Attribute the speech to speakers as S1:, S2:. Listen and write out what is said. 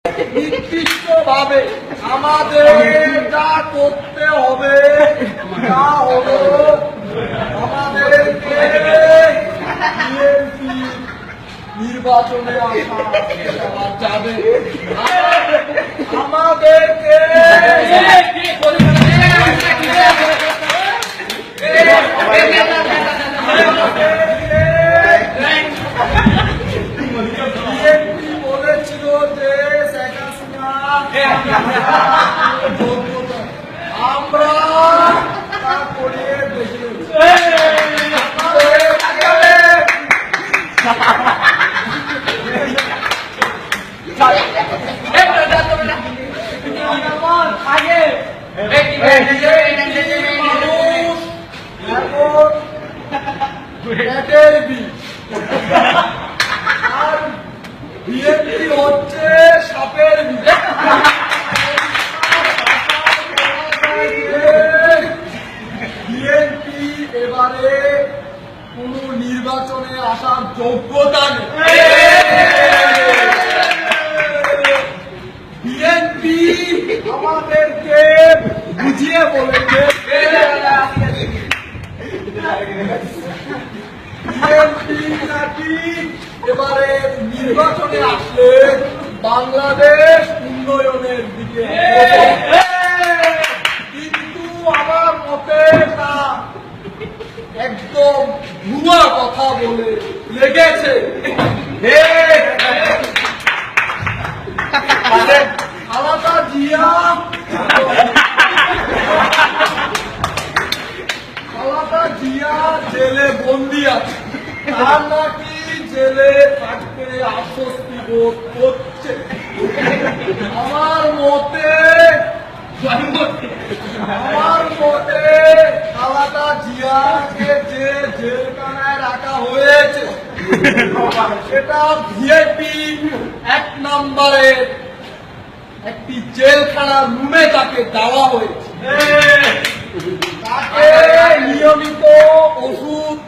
S1: নির্দিষ্টভাবে আমাদের যা করতে হবে তা হলো আমাদেরকে নির্বাচনে আসা যাবে, আমাদেরকে বলেছিল যে আমরা তা করিয়ে আর বিএনপি হচ্ছে সাপের বিএনপি এবারে কোন নির্বাচনে আসার যোগ্যতা নেই। বিএনপি আমাদেরকে বুঝিয়ে বলেছে বিএনপি নাকি এবারে নির্বাচনে আসলে বাংলাদেশ উন্নয়নের দিকে, কিন্তু আমার মতে তা একদম ভুয়া কথা বলে লেগেছে। খালেদা জিয়া জেলে বন্দি আছে, তার নাকি জেলে থাকতে আশ্বস্তি বোধ করছে। আমার মতে খালেদা জিয়াকে যে জেলখানায় রাখা হয়েছে সেটা ভিআইপি 1 নম্বরের একটি জেলখানার রুমে তাকে দেওয়া হয়েছে। তাকে নিয়মিত ওষুধ